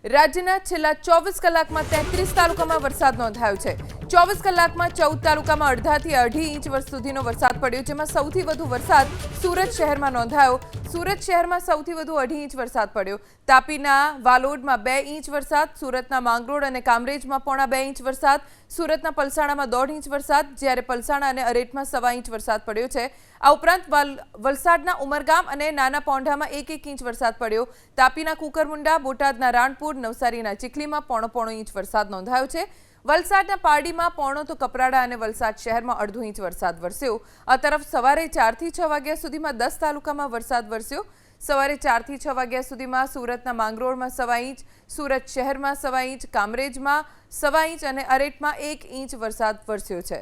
રાજ્યના છેલ્લા 24 કલાકમાં 33 તાલુકામાં વરસાદ નોંધાયો છે। 24 કલાકમાં 14 તાલુકામાં અડધાથી અઢી ઇંચ સુધીનો વરસાદ પડ્યો, જેમાં સૌથી વધુ વરસાદ સુરત શહેરમાં નોંધાયો। સુરત શહેરમાં સૌથી વધુ અઢી ઇંચ વરસાદ પડ્યો। તાપીના વાલોડમાં 2 ઇંચ વરસાદ, સુરતના માંગરોળ અને કામરેજમાં 1.5 ઇંચ વરસાદ, સુરતના પલસાણામાં 1.5 ઇંચ વરસાદ, જ્યારે પલસાણા અને અરેઠમાં 1.25 ઇંચ વરસાદ પડ્યો છે। આ ઉપરાંત વલસાડના ઉમરગામ અને નાના પોંઢામાં 1 ઇંચ વરસાદ પડ્યો। તાપીના કુકરમુંડા, બોટાદના રાણપુર, નવસારીના ચીખલીમાં 1.5 ઇંચ વરસાદ નોંધાયો છે। વલસાડના પારડીમાં 1.5 તો કપરાડા અને વલસાડ શહેરમાં 1/2 ઇંચ વરસાદ વરસ્યો। આ તરફ સવારે 4 થી 6 વાગ્યા સુધીમાં 10 તાલુકામાં વરસાદ વરસ્યો। સવારે 4 થી 6 વાગ્યા સુધીમાં સુરતના માંગરોળમાં 1.25 ઇંચ, સુરત શહેરમાં 1.25 ઇંચ, કામરેજમાં 1.25 ઇંચ અને અરેઠમાં 1 ઇંચ વરસાદ વરસ્યો છે।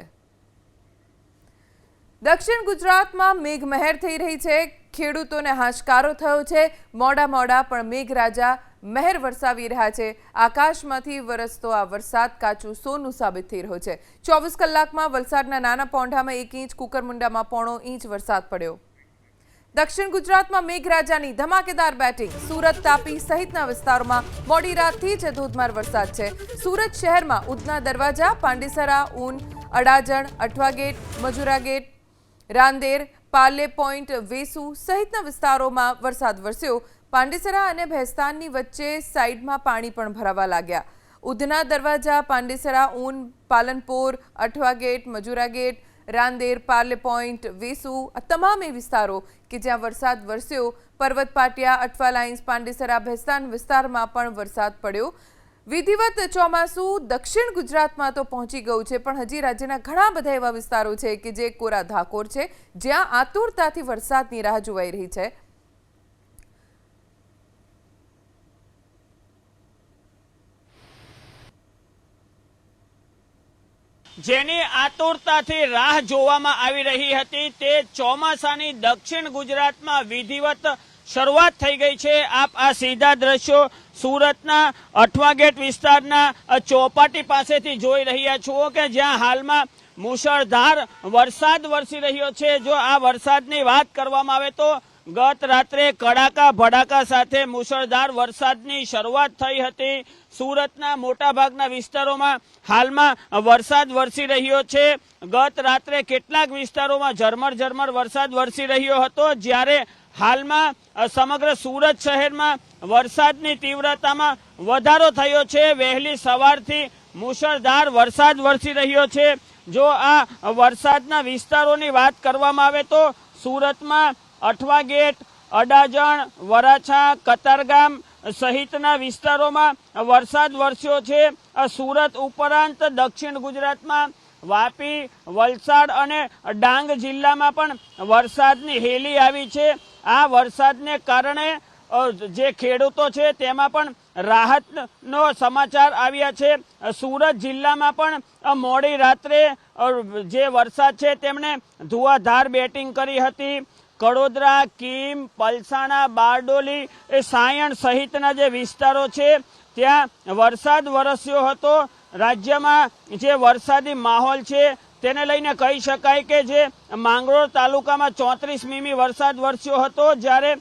દક્ષિણ ગુજરાતમાં મેઘમહેર થઈ રહી છે। ખેડૂતોને હાશકારો થયો છે। મોડા પણ મેઘરાજા મહેર વરસાવી રહ્યા છે। આકાશમાંથી વરસતો આ વરસાદ કાચું સોનું સાબિત થઈ રહ્યો છે। 24 કલાકમાં વલસાડના નાના પોંઢામાં 1 ઇંચ, કુકરમુંડામાં 1.5 ઇંચ વરસાદ પડ્યો। દક્ષિણ ગુજરાતમાં મેઘરાજાની ધમાકેદાર બેટિંગ। સુરત, તાપી સહિતના વિસ્તારોમાં મોડી રાતથી જ ધોધમાર વરસાદ છે। સુરત શહેરમાં Udhna Darwaja, Pandesara, Un, Adajan, Athwa gate, Majura gate, Rander, Parle point, Vesu સહિતના વિસ્તારોમાં વરસાદ વરસ્યો। પાંડેસરા અને ભેસ્તાનની વચ્ચે સાઈડમાં પાણી પણ ભરાવા લાગ્યા। Udhna Darwaja, Pandesara, Un, Palanpur, Athwa gate, Majura gate, Rander, Parle point, Vesu આ તમામે વિસ્તારો કે જ્યાં વરસાદ વરસ્યો। પર્વત પાટિયા, અઠવા લાઇન્સ, પાંડેસરા, ભેસ્તાન વિસ્તારમાં પણ વરસાદ પડ્યો। વિધિવત ચોમાસું દક્ષિણ ગુજરાતમાં તો પહોંચી ગયું છે, પણ હજી રાજ્યના ઘણા બધા એવા વિસ્તારો છે કે જે કોરા ધાકોર છે, જ્યાં આતુરતાથી વરસાદની રાહ જોવાઈ રહી છે। જેની આતુરતાથી રાહ જોવામાં આવી રહી હતી તે ચોમાસાની દક્ષિણ ગુજરાતમાં વિધિવત શરૂઆત થઈ ગઈ છે। આપ આ સીધા દ્રશ્યો સુરતના અઠવા ગેટ વિસ્તારના ચોપાટી પાસેથી જોઈ રહ્યા છો કે જ્યાં હાલમાં મુશળધાર વરસાદ વરસી રહ્યો છે। જો આ વરસાદની વાત કરવામાં આવે તો ગત રાત્રે કડાકા ભડાકા સાથે મુશળધાર વરસાદની શરૂઆત થઈ હતી। સુરતના મોટાભાગના વિસ્તારોમાં હાલમાં વરસાદ વરસી રહ્યો છે। ગત રાત્રે કેટલાક વિસ્તારોમાં ઝરમર વરસાદ વરસી રહ્યો હતો, જ્યારે હાલમાં સમગ્ર સુરત શહેરમાં વરસાદની તીવ્રતામાં વધારો થયો છે। વહેલી સવારથી મુશળધાર વરસાદ વરસી રહ્યો છે। જો આ વરસાદના વિસ્તારોની વાત કરવામાં આવે તો સુરતમાં અઠવા ગેટ, અડાજણ, વરાછા, કતારગામ સહિતના વિસ્તારોમાં વરસાદ વરસ્યો છે। સુરત ઉપરાંત દક્ષિણ ગુજરાતમાં વાપી, વલસાડ અને ડાંગ જિલ્લામાં પણ વરસાદની હેલી આવી છે। આ વરસાદને કારણે જે ખેડૂતો છે તેમાં પણ રાહતનો સમાચાર આવ્યા છે। સુરત જિલ્લામાં પણ મોડી રાત્રે જે વરસાદ છે તેમણે ધુઆધાર બેટિંગ કરી હતી। કડોદરા, કીમ, પલસાણા, બારડોલી, સાયણ સહિતના જે વિસ્તારો છે ત્યાં વરસાદ વરસ્યો હતો। રાજ્યમાં જે વરસાદી માહોલ છે તેને લઈને કહી શકાય કે જે માંગરોળ તાલુકામાં 34 મીમી વરસાદ વરસ્યો હતો, જ્યારે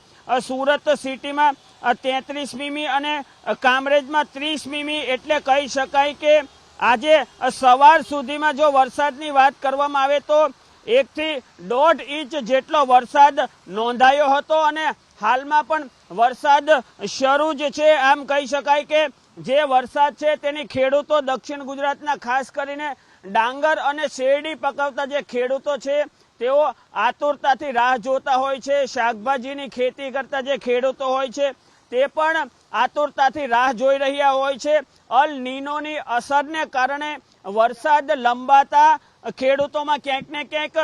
સુરત સિટીમાં 33 મીમી અને કામરેજમાં 30 મીમી, એટલે કહી શકાય કે આજે સવાર સુધીમાં જો વરસાદની વાત કરવામાં આવે તો 1 થી 1.5 ઇંચ જેટલો વરસાદ નોંધાયો હતો અને હાલમાં પણ વરસાદ શરૂ જ છે। આમ કહી શકાય કે જે વરસાદ છે તેની ખેડૂતો દક્ષિણ ગુજરાતના ખાસ કરીને ડાંગર અને શેરડી પકવતા જે ખેડૂતો છે તેઓ આતુરતાથી રાહ જોતા હોય છે। શાકભાજીની ખેતી કરતા જે ખેડૂતો હોય છે તે પણ આતુરતાથી રાહ જોઈ રહ્યા હોય છે। અલ નીનોની અસરને કારણે વરસાદ લંબાતા ખેડૂતોમાં ક્યાંક ને ક્યાંક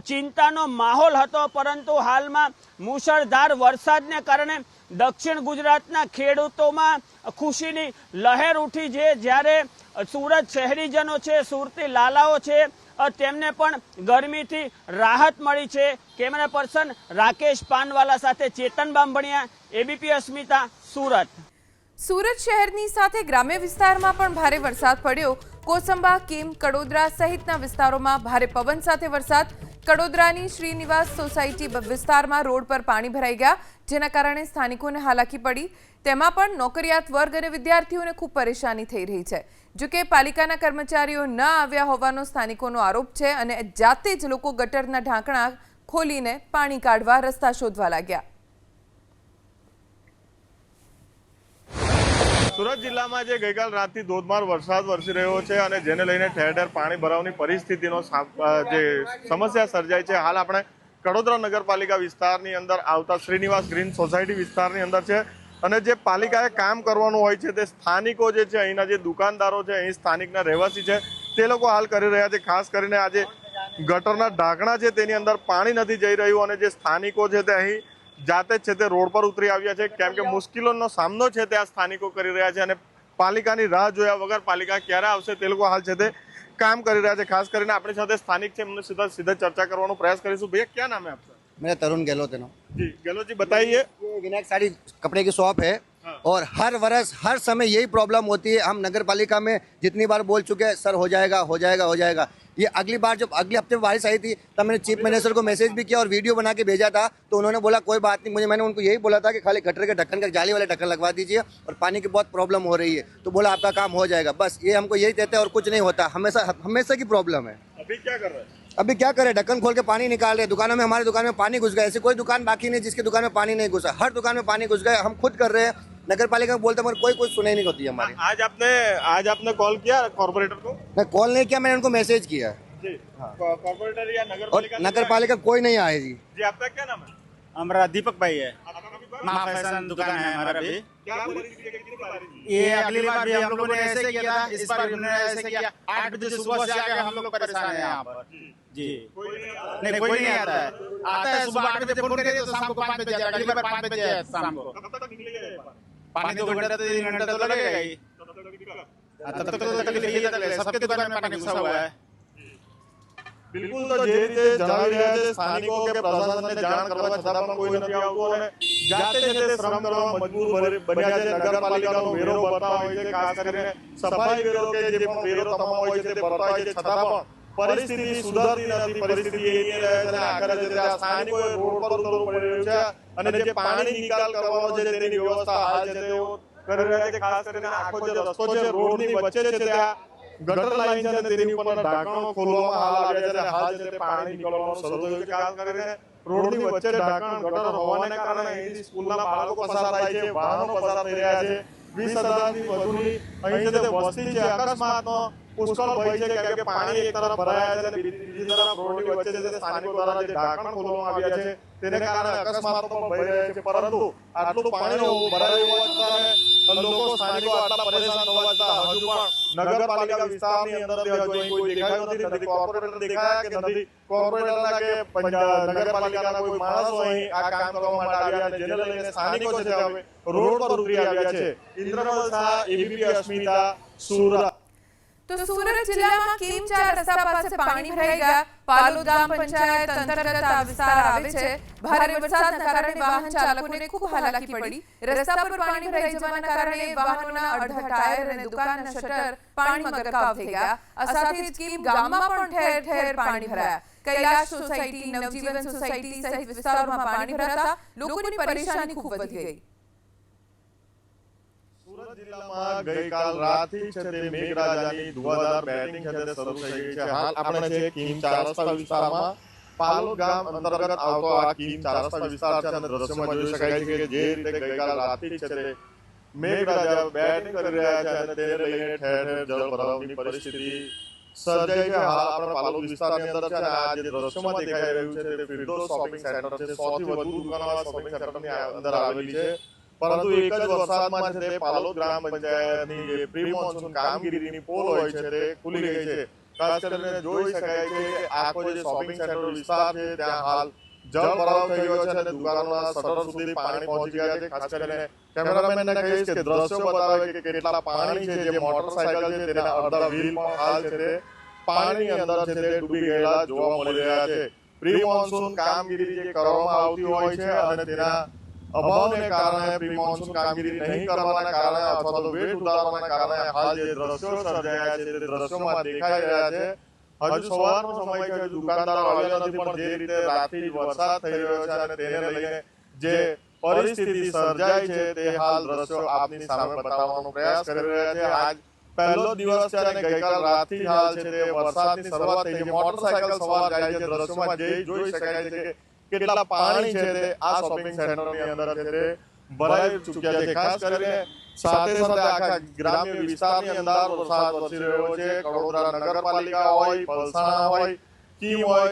ચિંતાનો માહોલ હતો, પરંતુ હાલમાં મુશળધાર વરસાદને કારણે દક્ષિણ ગુજરાતના ખેડૂતોમાં ખુશીની લહેર ઉઠી છે। જ્યારે સુરત શહેરીજનો છે, સુરતી લાલાઓ છે, તેમને પણ ગરમીથી રાહત મળી છે। કેમેરા પર્સન રાકેશ પાનવાલા સાથે ચેતન બામભણિયા, એબીપી અસ્મિતા, સુરત। સુરત શહેરની સાથે ગ્રામ્ય વિસ્તારમાં પણ ભારે વરસાદ પડ્યો। કોસંબા, કીમ, કડોદરા સહિતના વિસ્તારોમાં ભારે પવન સાથે વરસાદ। કડોદરાની શ્રીનિવાસ સોસાયટી વિસ્તારમાં રોડ પર પાણી ભરાઈ ગયા, જેના કારણે સ્થાનિકોને હાલાકી પડી. તેમાં પણ નોકરિયાત વર્ગ અને વિદ્યાર્થીઓને ખૂબ પરેશાની થઈ રહી છે. જો કે પાલિકાના કર્મચારીઓ ન આવ્યા હોવાનો સ્થાનિકોનો આરોપ છે અને જાતે જ લોકો ગટરના ઢાંકણા ખોલીને પાણી કાઢવા રસ્તા શોધવા લાગ્યા. સુરત જિલ્લામાં જે ગઈકાલ રાતથી ધોધમાર વરસાદ વરસી રહ્યો છે અને જેને લઈને ઠેર ઠેર પાણી ભરાવાની પરિસ્થિતિનો જે સમસ્યા સર્જાઈ છે, હાલ આપણે કડોદરા નગરપાલિકા વિસ્તારની અંદર આવતા શ્રીનિવાસ ગ્રીન સોસાયટી વિસ્તારની અંદર છે. અને જે પાલિકાએ કામ કરવાનું હોય છે તે સ્થાનિકો જે છે, અહીંના જે દુકાનદારો છે, અહીં સ્થાનિકના રહેવાસી છે, તે લોકો હાલ કરી રહ્યા છે. ખાસ કરીને આજે ગટરના ઢાંકણા છે તેની અંદર પાણી નથી જઈ રહ્યું અને જે સ્થાનિકો છે તે અહીં જાતે જ છે તે રોડ પર ઉતરી આવ્યા છે, કેમ કે મુશ્કેલીનો સામનો છે તે આ સ્થાનિકો કરી રહ્યા છે અને પાલિકાની રાહ જોયા વગર પાલિકા ક્યારે આવશે તે લોકો હાલ છે તે કામ કરી રહ્યા છે. ખાસ કરીને આપણી સાથે સ્થાનિક છે, એમને સીધા ચર્ચા કરવાનો પ્રયાસ કરીશું. भैया क्या नाम है आपका? मेरा तरुण गहलोत है ना जी गहलोत जी, बताइए. ये विनायक साड़ी कपड़े की शॉप है और हर वर्ष हर समय यही प्रॉब्लम होती है. हम नगर पालिका में जितनी बार बोल चुके हैं सर हो जाएगा हो जाएगा हो जाएगा. ये अगली बार जब अगले हफ्ते बारिश आई थी तब मैंने चीफ मिनिस्टर को मैसेज भी किया और वीडियो बना के भेजा था, तो उन्होंने बोला कोई बात नहीं. मैंने उनको यही बोला था कि खाली गटर के ढक्कन का जाली वाले ढक्कन लगवा दीजिए और पानी की बहुत प्रॉब्लम हो रही है, तो बोला आपका काम हो जाएगा. बस ये हमको यही कहते हैं और कुछ नहीं होता. हमेशा की प्रॉब्लम है. अभी क्या कर रहे हैं? अभी क्या करें, ढक्कन खोल के पानी निकाल रहे. दुकानों में हमारी दुकान में पानी घुस गया. ऐसी कोई दुकान बाकी नहीं जिसकी दुकान में पानी नहीं घुसा. हर दुकान में पानी घुस गया. हम खुद कर रहे हैं, नगर पालिका में बोलते मगर कोई कुछ सुनाई नहीं होती हमारी. आज आपने कॉल किया कॉर्पोरेटर को? मैं कॉल नहीं किया, मैंने उनको मैसेज किया. जी कॉर्पोरेटर या और नगर पालिका कोई नहीं आए जी. जी आपका क्या नाम है? हमारा दीपक भाई है, आपका भी बात? माँ फैशन दुकान है हमारा भी. क्या परिस्थिति है, कितनी बारिश? ये अगली बार भी हम लोगों ने ऐसे किया था, इस बार भी हमने ऐसे किया. 8 बजे सुबह से आके हम लोग परेशान हैं यहाँ पर जी. नहीं कोई नहीं आता है. आता है सुबह 8 बजे फोन करिए तो शाम को 5 बजे आता है. अगली बार 5 बजे है शाम को. कब तक निकलेगा ये पानी 2 घंटा तो 3 घंटा तो लगेगा ही. तब तक तो तकलीफ यही है, सबके दुकान में पानी घुसा हुआ है. બિલકુલ. તો જે રીતે જણાવી રહ્યા છે સ્થાનિકો કે પ્રશાસનને જાણ કરવા છતાં પણ કોઈ નથી આવતું અને જાતે જ તે શ્રમ કરવા મજબૂર બન્યા છે. નગરપાલિકાનો વેરો ભરતા હોય છે, ખાસ કરીને સફાઈ વેરો કે જે પણ વેરો તમામ હોય છે તે ભરતા હોય છે, છતાં પણ પરિસ્થિતિ સુધારતી નથી. પરિસ્થિતિ એની રહે છે અને આખરે જે તે સ્થાનિકોએ રોડ પર ઉતરવું પડી રહ્યું છે અને જે પાણી નિકાલ કરવાનો છે તેની વ્યવસ્થા હાલ છે તેઓ કરી રહ્યા છે. ખાસ કરીને આખો જે રસ્તો છે રોડની વચ્ચે છે ત્યાં ગટર લાઈન છે અને તેની ઉપરના ઢાંકણો ખોલવામાં હાલ આવ્યા છે અને હાલ છે તે પાણી નીકળવાનું શરૂ થયું છે. ખાસ કરીને રોડની વચ્ચે ઢાંકણ ગટર હોવાને કારણે અહીંથી સ્કૂલના બાળકો પસાર થાય છે, વાહનો પસાર થઈ રહ્યા છે. 20,000થી વધુની અહીં છે તે વસ્તી છે. અકસ્માતનો પુષ્કળ ભય છે, કેમ કે પાણી એક તરફ ભરાયા છે અને બીજી તરફ રોડની વચ્ચે છે તે સ્થાનિકો દ્વારા જે ઢાંકણ ખોલવામાં આવ્યા છે તેને કારણે અકસ્માતો પણ ભય રહે છે. પરંતુ આટલું પાણી ભરાયું હોવા છતાં લોકો સ્થાનિકો આટલા પરેશાન હોવા છતાં હજુ પણ નગરપાલિકા વિસ્તારની અંદર હજુ કોઈ દેખાયું નથી. કોર્પોરેટર દેખાયા કે નથી કોર્પોરેટરના કે નગરપાલિકાના કોઈ માણસો અહીં આ કામ કરવા માટે આવ્યા અને જેને લઈને સ્થાનિકો છે તે હવે રોડ પર ઉતરી આવ્યા છે. ઇન્દ્રમલ શાહ, એબીપી અસ્મિતા, સુરત. તો સુરત જિલ્લામાં કેમ 4 રસ્તા પાસે પાણી ભરાઈ ગયા? પાલોદ ગ્રામ પંચાયત અંતર્ગત આ વિસ્તાર આવે છે. ભારે વરસાદના કારણે વાહન ચાલકોને ખૂબ હાલાકી પડી. રસ્તા પર પાણી ભરાઈ જવાના કારણે વાહનોના અડધા ટાયર અને દુકાનના શટર પાણીમાં ગરકાવ થઈ ગયા. આ સાથે જ કેમ ગામમાં પણ ઠેર ઠેર પાણી ભરાયા. કૈલાશ સોસાયટી, નવજીવન સોસાયટી સહિત વિસ્તારોમાં પાણી ભરાતા લોકોની પરેશાની ખૂબ વધી ગઈ. સુરત જિલ્લામાં ગઈકાલ રાતથી છે તે મેઘરાજાની ધુવાધાર બેટિંગ છે તે શરૂ થઈ ગઈ છે. હાલ આપણે છે કીમ 4 રસ્તા વિસ્તારમાં, પાલોદ ગામ અંતર્ગત આવતો આ કીમ 4 રસ્તા વિસ્તાર છે અને દ્રશ્યમાં જોઈ શકાય છે કે જે રીતે ગઈકાલ રાતથી છે તે મેઘરાજા બેટિંગ કરી રહ્યા છે અને તેને લઈને ઠેર ઠેર જળભરાવની પરિસ્થિતિ સર્જાઈ છે. હાલ આપણે પાલોદ વિસ્તારની અંદર છે અને આ જે દ્રશ્યમાં દેખાઈ રહ્યું છે તે ફિરદોસ શોપિંગ સેન્ટર છે. 100 થી વધુ દુકાનો આ શોપિંગ સેન્ટરની અંદર આવેલી છે. પરંતુ એક જ વરસાદમાં છે તે પાલોદ ગ્રામ પંચાયતની જે પ્રી મોન્સૂન કામગીરીની પોલ હોય છે તે ખુલી ગઈ છે. ખાસ કરીને જોઈ શકાય છે કે આખો જે શોપિંગ સેન્ટર વિસ્તાર છે ત્યાં હાલ જળ ભરાવ થઈ ગયો છે અને દુકાનોના શટર સુધી પાણી પહોંચી ગયા છે. ખાસ કરીને કેમેરામેનને કહીશ કે દ્રશ્યો બતાવે કે કેટલા પાણી છે. જે મોટરસાયકલ છે તેના અડધા વ્હીલ પણ હાલ છે તે પાણીની અંદર છે તે ડૂબી ગયેલા જોવા મળી રહ્યા છે. પ્રી મોન્સૂન કામગીરી જે કરવામાં આવતી હોય છે અને તેના અભાવને કારણે પ્રી મોન્સૂન કામગીરી નહીં કરવાના કારણે અથવા તો વેટ ઉતારવાના કારણે હાલ જે દ્રશ્યો સર્જાયા છે તે દ્રશ્યોમાં દેખાઈ રહ્યા છે. હજુ સવારનો સમય છે, હજુ દુકાનદારો આવ્યા નથી, પણ જે રીતે રાતથી વરસાદ થઈ રહ્યો છે અને તેને લઈને જે પરિસ્થિતિ સર્જાય છે તે હાલ દ્રશ્યો આપની સામે બતાવવાનો પ્રયાસ કરી રહ્યા છે. આજ પહેલો દિવસ છે અને ગઈકાલ રાતથી હાલ છે તે વરસાદની શરૂઆત થઈ છે. મોટરસાયકલ સવાર જાય છે, દ્રશ્યોમાં જોઈ શકાય છે કે કેટલા પાણી છે તે આ શોપિંગ સેન્ટરની અંદર છે તે ભરાઈ ચૂક્યા છે. ખાસ કરીને સાથે સાથે આખા ગ્રામ્ય વિસ્તારની અંદર વરસાદ વરસી રહ્યો છે. કડોદરા નગરપાલિકા હોય, પલસાણા હોય,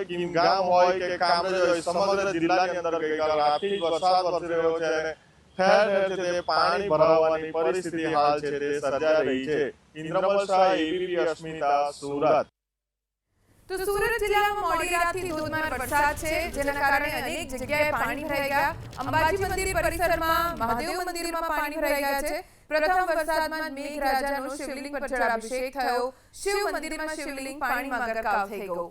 કીમ ગામ હોય કે કામરેજ હોય, સમગ્ર જિલ્લાની અંદર ગઈકાલ રાતથી વરસાદ વરસી રહ્યો છે અને ઠેર ઠેર છે તે પાણી ભરાવાની પરિસ્થિતિ હાલ છે તે સર્જાઈ રહી છે. ઇન્દ્રમલ શાહ, એબીપી અસ્મિતા, સુરત. તો સુરત જિલ્લામાં મોડી રાતથી ધોધમાર વરસાદ છે, જેના કારણે અનેક જગ્યાએ પાણી ભરાઈ ગયા. અંબાજી મંદિર પરિસરમાં મહાદેવ મંદિરમાં પાણી ભરાઈ ગયા છે. પ્રથમ વરસાદમાં મેઘરાજાનો શિવલિંગ પર જળાભિષેક થયો. શિવ મંદિરમાં શિવલિંગ પાણીમાં ગરકાવ થઈ ગયો.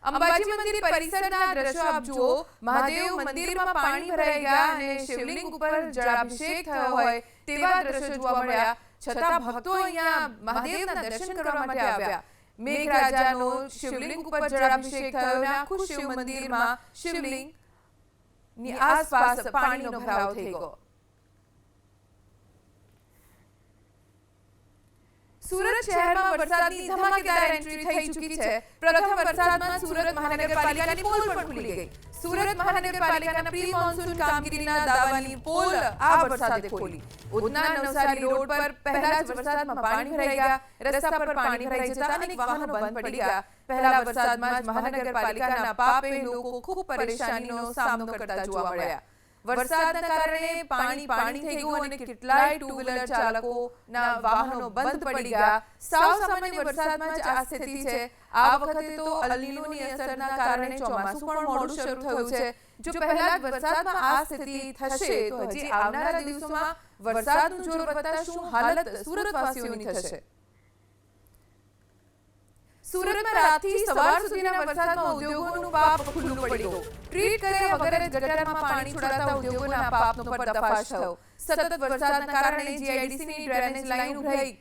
અંબાજી મંદિર પરિસરના દ્રશ્યો આપ જુઓ. મહાદેવ મંદિરમાં પાણી ભરાઈ ગયા અને શિવલિંગ ઉપર જળાભિષેક થયો હોય તેવા દ્રશ્યો જોવા મળ્યા. છતાં ભક્તો અહીંયા મહાદેવના દર્શન કરવા માટે આવ્યા. મેઘરાજાનો શિવલિંગ ઉપર જળાભિષેક થયો અને આખું શિવ મંદિરમાં શિવલિંગની આસપાસ પાણીનો ભરાવ થઈ ગયો. સુરત શહેરમાં વરસાદની ધમાકેદાર એન્ટ્રી થઈ ચૂકી છે. પ્રથમ વરસાદમાં સુરત મહાનગરપાલિકાની પોલ પણ ખુલી ગઈ. સુરત મહાનગરપાલિકાના પ્રી મોન્સૂન કામગીરીના દાવાની પોલ આ વરસાદે ખોલી. ઉધના નવસારી રોડ પર પહેલા જ વરસાદમાં પાણી ભરાઈ ગયા. રસ્તા પર પાણી ભરાઈ જતા અનેક વાહનો બંધ પડી ગયા. પહેલા વરસાદમાં જ મહાનગરપાલિકાના પાપે લોકો ખૂબ પરેશાનીનો સામનો કરતા જોવા મળ્યા. વરસાદના કારણે પાણી થઈ ગયું અને કેટલાય ટુ વ્હીલર ચાલકોના વાહનો બંધ પડી ગયા. સાવ સામાન્ય વરસાદમાં જ આ સ્થિતિ છે. આ વખતે તો અલ નીનોની અસરના કારણે ચોમાસું પણ મોડું શરૂ થયું છે. જો પહેલા જ વરસાદમાં આ સ્થિતિ થશે તો હજી આવનારા દિવસોમાં વરસાદનું જોર વધતા શું હાલત સુરતવાસીઓની થશે. સુરતમાં રાતથી સવાર સુધીના વરસાદમાં ઉદ્યોગોનું પાપ ખુલ્લું પડી ગયું. ટ્રીટ કર્યા વગર ગટરમાં પાણી છોડાતા ઉદ્યોગોના પાપનો પર્દાફાશ થયો. સતત વરસાદના કારણે જીઆઈડીસીની ડ્રેનેજ લાઈન ઉભરાઈ.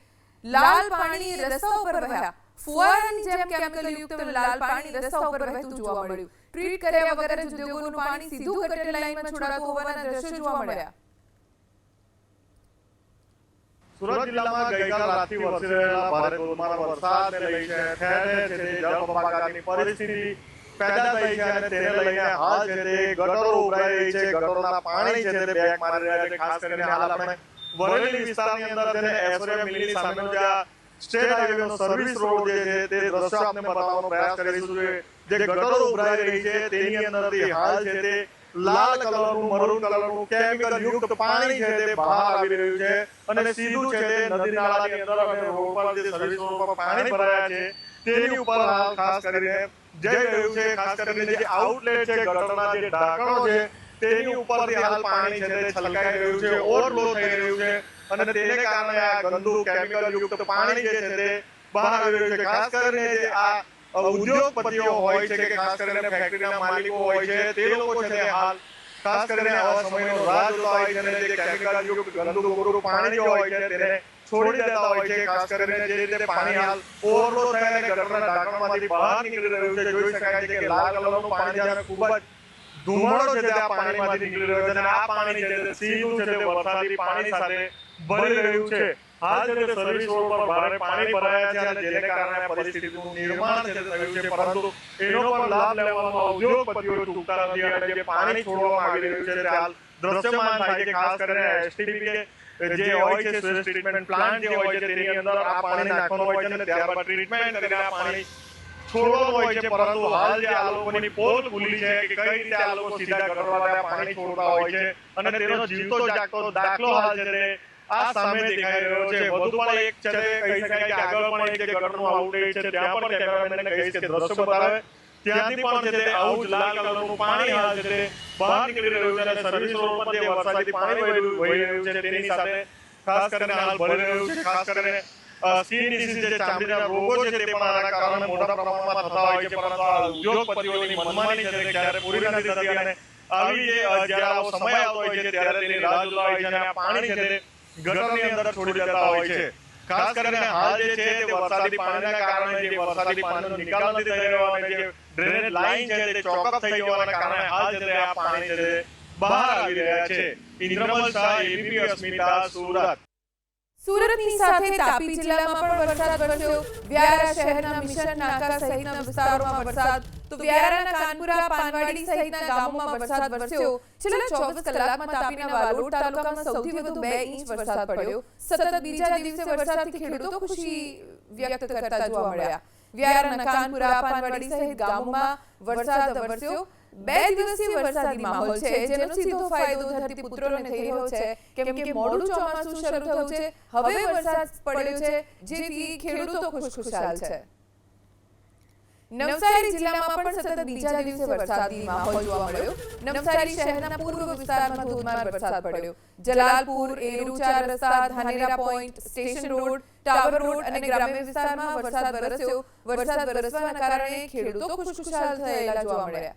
લાલ પાણી રસ્તા ઉપર વહ્યા. ફુવારાની જેમ કેમિકલયુક્ત લાલ પાણી રસ્તા ઉપર વહેતું જોવા મળ્યું. ટ્રીટ કર્યા વગર જ ઉદ્યોગોનું પાણી સીધું ગટર લાઈનમાં છોડાતું હોવાના દ્રશ્યો જોવા મળ્યા. સુરત જિલ્લામાં ગઈકાલ રાતથી વરસી રહેલા ભારે ધોધમાર વરસાદને લઈને ઠેર ઠેર છે જળબંબાકારની પરિસ્થિતિ પેદા થઈ છે અને તેને લઈને હાલ છે તે ગટરો ઉભરાઈ રહી છે. ગટરોના પાણી છે તે બેક મારી રહ્યા છે. ખાસ કરીને હાલ આપણે વરેલી વિસ્તારની અંદર છે એસોરિયા મિલની સામેનો જે સ્ટેટ હાઈવેનો સર્વિસ રોડ જે છે તે દ્રશ્યો આપને બતાવવાનો પ્રયાસ કરીશું. જે ગટરો ઉભરાઈ રહી છે તેની અંદરથી હાલ છે તે લાલ કલરનું, મરૂન કલરનું કેમિકલ યુક્ત પાણી છે તે બહાર આવી રહ્યું છે અને સીધું છે તે નદી નાળાની અંદર અને રોડ પર જે સર્વિસ રોડ પર પાણી ભરાયા છે તેની ઉપર હાલ ખાસ કરીને જઈ રહ્યું છે. ખાસ કરીને જે આઉટલેટ છે, ગટરના જે ઢાંકણો છે તેની ઉપરથી હાલ પાણી છે તે છલકાઈ રહ્યું છે, ઓવરફ્લો થઈ રહ્યું છે અને તેને કારણે આ ગંદુ કેમિકલ યુક્ત પાણી જે છે તે બહાર આવી રહ્યું છે. ખાસ કરીને જે આ ઉદ્યોગપતિઓ હોય છે કે ખાસ કરીને ફેક્ટરીના માલિકો હોય છે તે લોકો છે તે હાલ ખાસ કરીને આવા સમયનો રાહ જોતા હોય છે અને જે કેમિકલ યુક્ત ગંદુ ગોરું પાણી હોય છે તેને છોડી દેતા હોય છે. ખાસ કરીને જે રીતે પાણી હાલ ઓવરફ્લો થાય અને ગટરના ઢાંકણમાંથી બહાર નીકળી રહ્યું છે, જોઈ શકાય છે કે લાલ કલરનું પાણી છે અને ખૂબ જ ધુમાડો છે તે આ પાણીમાંથી નીકળી રહ્યો છે અને આ પાણી છે તે સીધું છે તે વરસાદી પાણી સાથે ભરી રહ્યું છે. હાલ છે તે સર્વિસ રોડ પર ભારે પાણી ભરાયા છે અને જેને કારણે પરિસ્થિતિનું નિર્માણ છે થયું છે, પરંતુ એનો પણ લાભ લેવામાં ઉદ્યોગપતિઓ ચૂકતા નથી અને જે પાણી છોડવામાં આવી રહ્યું છે તે હાલ દ્રશ્યમાન થાય છે. ખાસ કરીને એસટીપી જે હોય છે, સ્વેજ ટ્રીટમેન્ટ પ્લાન્ટ જે હોય છે તેની અંદર આ પાણી નાખવાનું હોય છે અને ત્યારબાદ ટ્રીટમેન્ટ કરીને આ પાણી છોડવાનું હોય છે, પરંતુ હાલ જે આ લોકોની પોલ ખુલી છે કે કઈ રીતે આ લોકો સીધા ગટરમાં પાણી છોડતા હોય છે અને તેનો જીવતો જાગતો દાખલો હાલ છે તે આ સામે દેખાઈ રહ્યો છે. વધુ પણ એક છે કહી શકાય કે આગળ પણ એક જે ગટરનું આઉટલેટ છે ત્યાં પણ કેમેરામેનને કહીશ કે દ્રશ્ય બતાવે ત્યાંથી પણ છે તે આવું જ લાલ કલરનું પાણી હાલ છે તે બહાર નીકળી રહ્યું છે અને સર્વિસ રોડ પર જે વરસાદી પાણી વહી રહ્યું છે તેની સાથે ખાસ કરીને હાલ ભરી રહ્યું છે. ખાસ કરીને સ્કિન ડિસીઝ જે ચામડીના રોગો છે તે પણ આના કારણે મોટા પ્રમાણમાં થતા હોય છે, પરંતુ આ ઉદ્યોગપતિઓની મનમાની છે તે ક્યારે પૂરી નથી થતી અને આવી જ્યારે આવો સમય આવતો હોય છે ત્યારે તેની રાહ જોતા હોય છે અને આ પાણી છે તે ગટરની અંદર છોડી દેતા હોય છે. ખાસ કરીને હાલ જે છે તે વરસાદી પાણીના કારણે જે વરસાદી પાણીનો નિકાલ નથી થઈ રહ્યો અને જે ડ્રેનેજ લાઈન છે તે ચોકઅપ થઈ જવાના કારણે હાલ જે છે આ પાણી છે તે બહાર આવી રહ્યા છે. ઇન્દ્રમલ શાહ, એબીપી અસ્મિતા, સુરત. સુરતની સાથે તાપી જિલ્લામાં પણ વરસાદ વરસ્યો. વ્યારા શહેરના મિશન નાકા સહિતના વિસ્તારોમાં વરસાદ, તો વ્યારાના કાનપુરા, પાનવાડી સહિતના ગામોમાં વરસાદ વરસ્યો. છેલ્લા 24 કલાકમાં તાપીના વાલોડ તાલુકામાં સૌથી વધુ 2 ઇંચ વરસાદ પડ્યો. સતત બીજા દિવસે વરસાદથી ખેડૂતો ખુશી વ્યક્ત કરતા જોવા મળ્યા. વ્યારાના કાનપુરા, પાનવાડી સહિત ગામોમાં વરસાદ વરસ્યો. 2 દિવસીય વરસાદી માહોલ છે, જેનો સીધો ફાયદો ધરતીપુત્રોને થઈ રહ્યો છે, કેમ કે મોડું ચોમાસું શરૂ થયું છે. હવે વરસાદ પડ્યો છે, જેથી ખેડૂતો ખુશખુશાલ છે. નવસારી જિલ્લામાં પણ સતત બીજા દિવસે વરસાદી માહોલ જોવા મળ્યો. નવસારી શહેરના પૂર્વ વિસ્તારમાં ધોધમાર વરસાદ પડ્યો. જલાલપુર, એરુ 4 રસ્તા, Dhanera point, station road, tower road અને ગ્રામ્ય વિસ્તારમાં વરસાદ વરસ્યો. વરસાદ વરસવાના કારણે ખેડૂતો ખુશખુશાલ થયેલા જોવા મળ્યા.